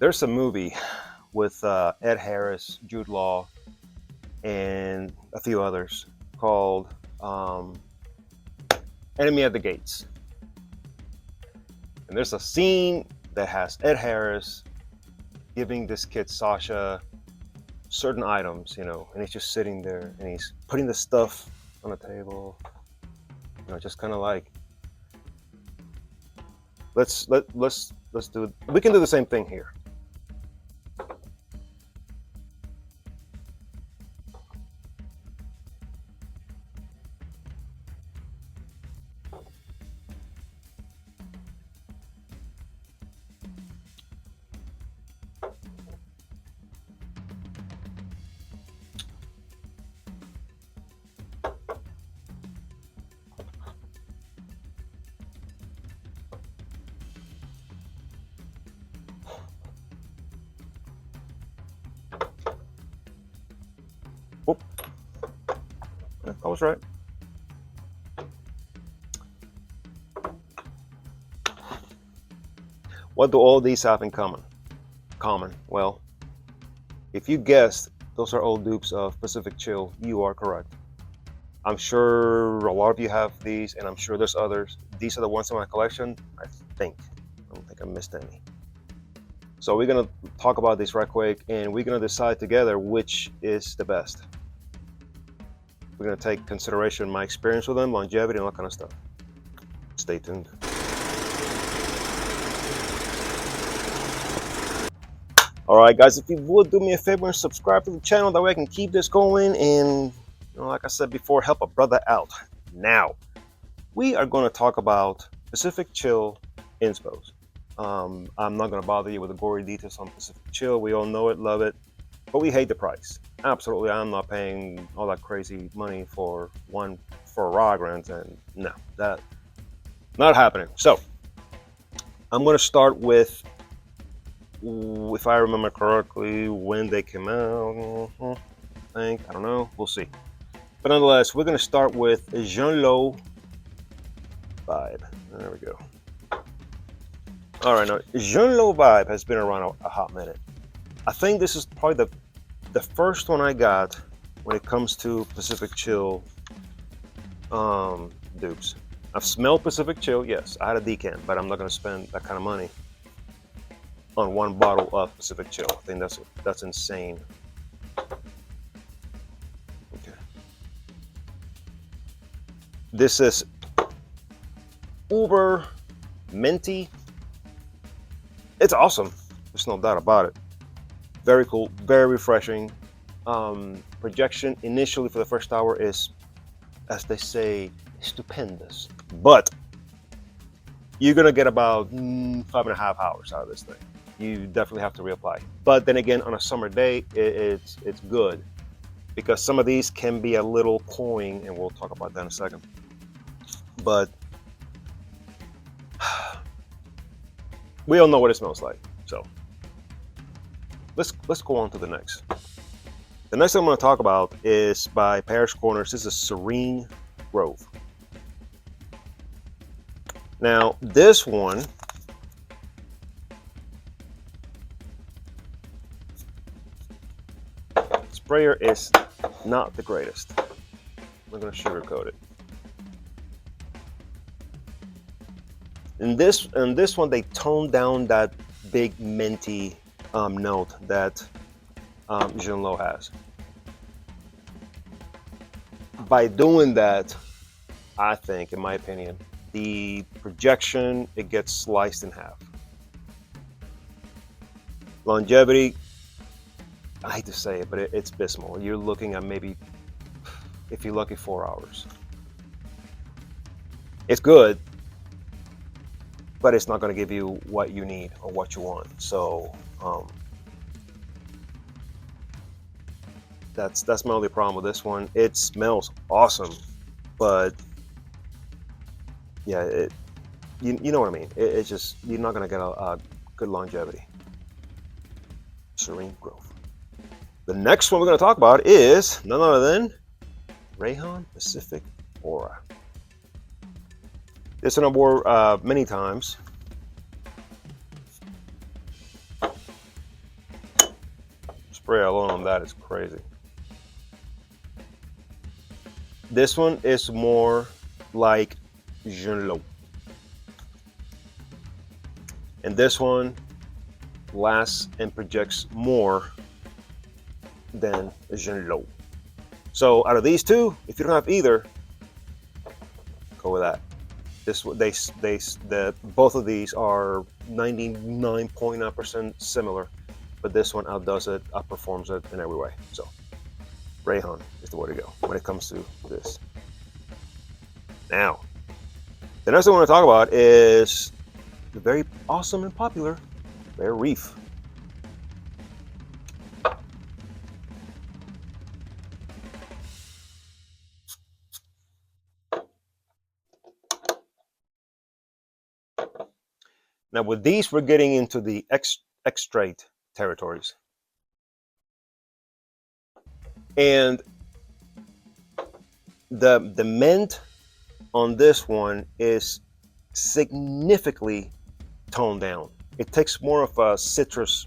There's a movie with Ed Harris, Jude Law, and a few others called Enemy at the Gates. And there's a scene that has Ed Harris giving this kid Sasha certain items, and he's just sitting there and he's putting the stuff on the table, just kind of like let's do it. We can do the same thing here. Oh, yeah, I was right. What do all these have in common? Well, if you guessed those are all dupes of Pacific Chill, you are correct. I'm sure a lot of you have these, and I'm sure there's others. These are the ones in my collection, I think. I don't think I missed any. So we're gonna talk about these right quick, and we're gonna decide together which is the best. We're gonna take consideration my experience with them, longevity, and all that kind of stuff. Stay tuned. All right, guys, if you would do me a favor and subscribe to the channel, that way I can keep this going and, like I said before, help a brother out. Now, we are going to talk about Pacific Chill Inspos. I'm not going to bother you with the gory details on Pacific Chill. We all know it, love it, but we hate the price. Absolutely, I'm not paying all that crazy money for Rograns, and no, that not happening. So, I'm going to start with, if I remember correctly, when they came out. I don't know. We'll see. But nonetheless, we're going to start with Jean-Lo Vibe. There we go. All right, now Jean-Lo Vibe has been around a hot minute. I think this is probably the first one I got when it comes to Pacific Chill dupes. I've smelled Pacific Chill, yes. I had a decant, but I'm not going to spend that kind of money on one bottle of Pacific Chill. I think that's insane. Okay. This is uber minty. It's awesome. There's no doubt about it. Very cool, very refreshing. Projection initially for the first hour is, as they say, stupendous. But you're gonna get about 5.5 hours out of this thing. You definitely have to reapply. But then again, on a summer day, it's good, because some of these can be a little cloying, and we'll talk about that in a second. But we all know what it smells like. So let's go on to the next. The next thing I'm going to talk about is by Parish Corners. This is Serene Grove. Now, this one sprayer is not the greatest. I'm going to sugarcoat it. In this one, they toned down that big minty note that Jean-Lo has. By doing that, I think, in my opinion, the projection, it gets sliced in half. Longevity, I hate to say it, but it's abysmal. You're looking at maybe, if you're lucky, 4 hours. It's good, but it's not going to give you what you need or what you want. So that's my only problem with this one. It smells awesome, but yeah, you know what I mean. It's just, you're not going to get a good longevity. Serene Grove. The next one we're going to talk about is none other than Rayhan Pacific Aura. This one I wore many times. spray alone on that is crazy. This one is more like Junlo. And this one lasts and projects more than Junlo. So out of these two, if you don't have either, go with that. Both of these are 99.9% similar, but this one outdoes it, outperforms it in every way. So Rayhan is the way to go when it comes to this. Now, the next thing I want to talk about is the very awesome and popular Bare Reef. Now with these, we're getting into the extrait territories. And the mint on this one is significantly toned down. It takes more of a citrus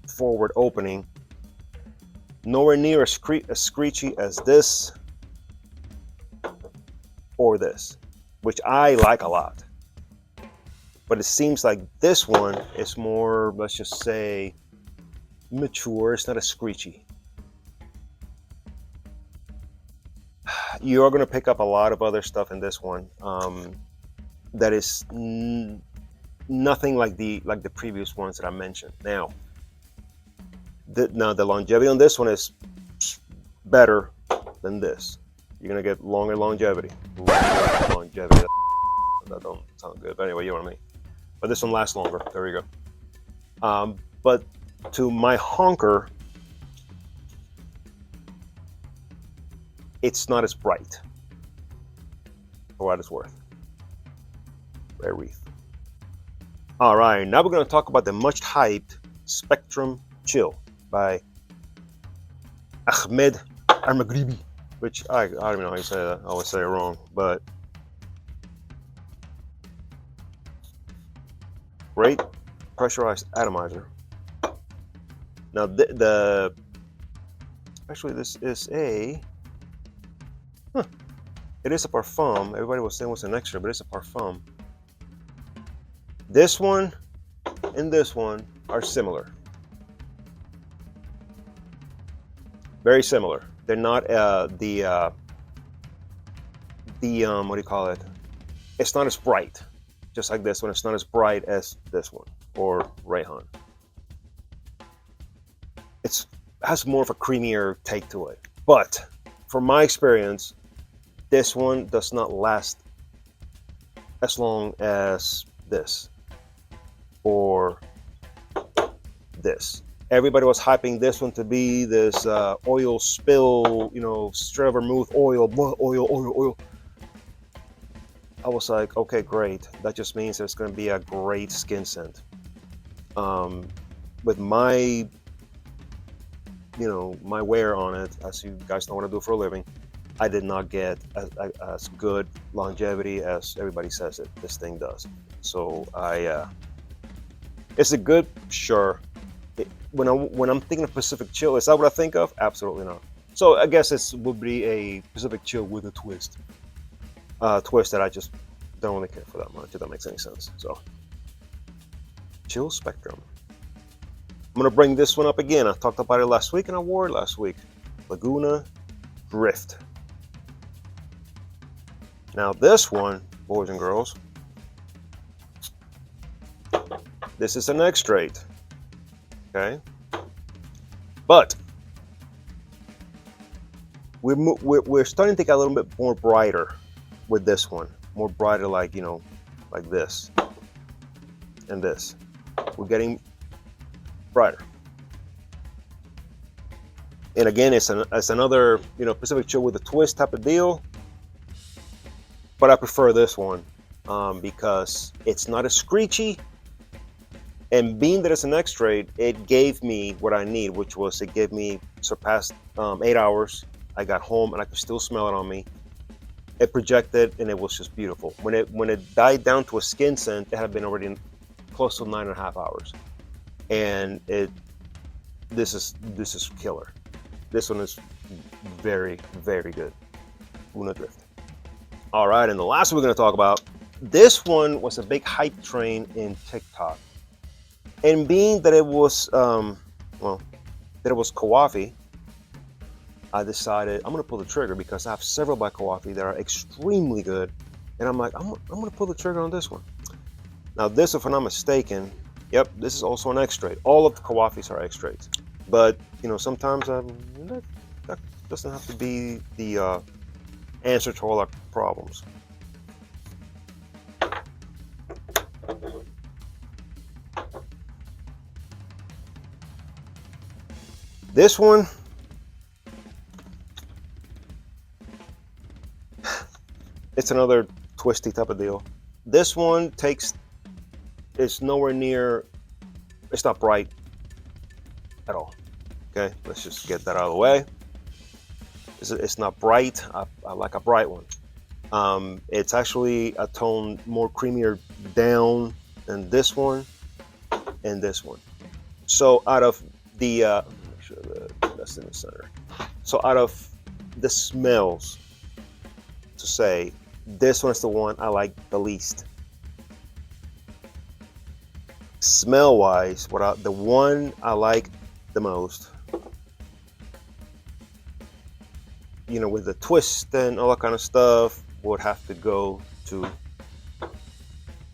forward opening, nowhere near as screechy as this or this, which I like a lot. But it seems like this one is more, let's just say, mature. It's not as screechy. You are going to pick up a lot of other stuff in this one that is nothing like the previous ones that I mentioned. Now the longevity on this one is better than this. You're going to get longer longevity. Longevity. That don't sound good, but anyway, you know what I mean. But this one lasts longer. There we go. But to my honker, it's not as bright for what it's worth. Bare Reef. All right, now we're going to talk about the much hyped Spectrum Chill by Ahmed Al-Maghribi, which I don't even know how you say that. I always say it wrong, but great pressurized atomizer. Now actually this is a it is a parfum. Everybody was saying it was an extra, but it's a parfum. This one and this one are similar. Very similar. They're not what do you call it? It's not as bright. Just like this one, it's not as bright as this one or Rayhan. It has more of a creamier take to it. But from my experience, this one does not last as long as this or this. Everybody was hyping this one to be this oil spill, straight vermouth oil. I was like, okay, great. That just means it's going to be a great skin scent. With my, my wear on it, as you guys know what I do for a living, I did not get as good longevity as everybody says this thing does. So it's a good, sure. When I'm thinking of Pacific Chill, is that what I think of? Absolutely not. So I guess it would be a Pacific Chill with a twist. Twist that I just don't really care for that much, if that makes any sense. So, Chill Spectrum. I'm gonna bring this one up again. I talked about it last week and I wore it last week. Laguna Drift. Now this one, boys and girls, this is an extrait. Okay, but we're starting to get a little bit more brighter with this one, more brighter, like like this and this. We're getting brighter, and again, it's another Pacific Chill with a twist type of deal. But I prefer this one because it's not as screechy. And being that it's an extrait, it gave me what I need, which was it gave me surpassed 8 hours. I got home and I could still smell it on me. It projected and it was just beautiful. When it died down to a skin scent, it had been already close to 9.5 hours, and this is killer. This one is very, very good. Una Drift. All right, and the last one we're going to talk about, this one was a big hype train in TikTok. And being that it was, well, that it was Kawafi, I decided I'm going to pull the trigger because I have several by Kawafi that are extremely good. And I'm like, I'm going to pull the trigger on this one. Now, this, if I'm not mistaken, yep, this is also an X-Straight. All of the Kawafis are X-Straights. But, you know, sometimes that doesn't have to be the answer to all our problems. This one, it's another twisty type of deal. This one it's nowhere near, it's not bright at all. Okay, let's just get that out of the way. It's not bright. I like a bright one. It's actually a tone more creamier down than this one and this one. So out of the, make sure that's in the center. So out of the smells, to say, this one is the one I like the least. Smell-wise, the one I like the most, you know, with the twist and all that kind of stuff, would have to go to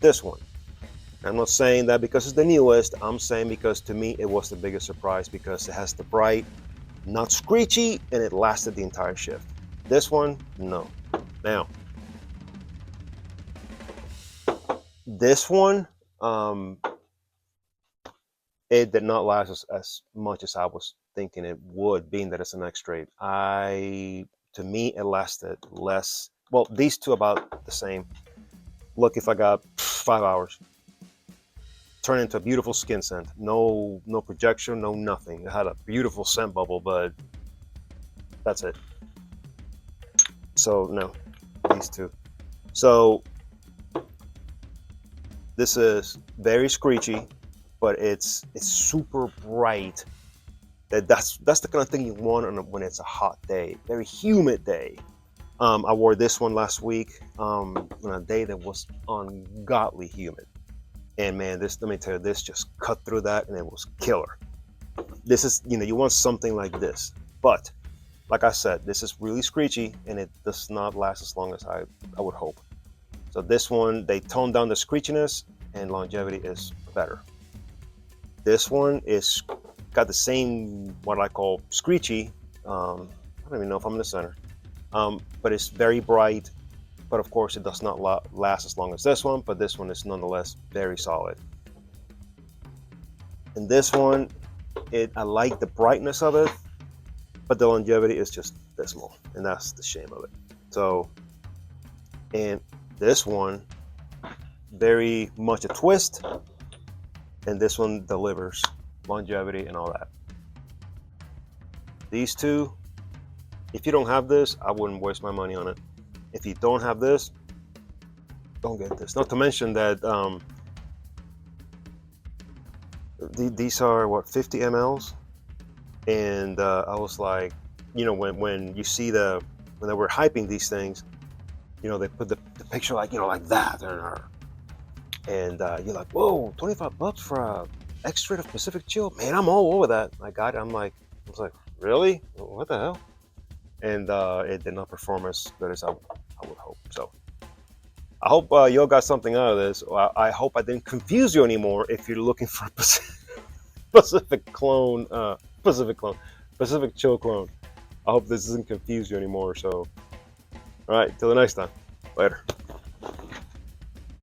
this one. I'm not saying that because it's the newest. I'm saying because to me it was the biggest surprise because it has the bright, not screechy, and it lasted the entire shift. This one, no. Now, this one, it did not last as much as I was thinking it would, being that it's an X-Straight. To me, it lasted less. Well, these two about the same. Look, if I got 5 hours, turned into a beautiful skin scent. No projection, no nothing. It had a beautiful scent bubble, but that's it. So no, these two. So this is very screechy, but it's super bright. That's the kind of thing you want when it's a hot day, very humid day. I wore this one last week on a day that was ungodly humid. And man, let me tell you, this just cut through that and it was killer. This is, you know, you want something like this. But like I said, this is really screechy and it does not last as long as I would hope. So this one, they toned down the screechiness and longevity is better. This one is got the same, what I call screechy. I don't even know if I'm in the center. But it's very bright. But of course, it does not last as long as this one, but this one is nonetheless very solid. And this one, I like the brightness of it, but the longevity is just dismal, and that's the shame of it. So, and this one, very much a twist, and this one delivers longevity and all that. These two, if you don't have this, I wouldn't waste my money on it. If you don't have this, don't get this. Not to mention that these are what, 50 mLs, and I was like, you know, when you see when they were hyping these things, you know, they put the picture like, you know, like that, and you're like, whoa, $25 for a X-Straight of Pacific Chill, man, I'm all over that. I got it. I was like, really? What the hell? And it did not perform as good as I would hope. So I hope you all got something out of this. I hope I didn't confuse you anymore if you're looking for a Pacific Chill clone. I hope this doesn't confuse you anymore. So, all right, till the next time. Later.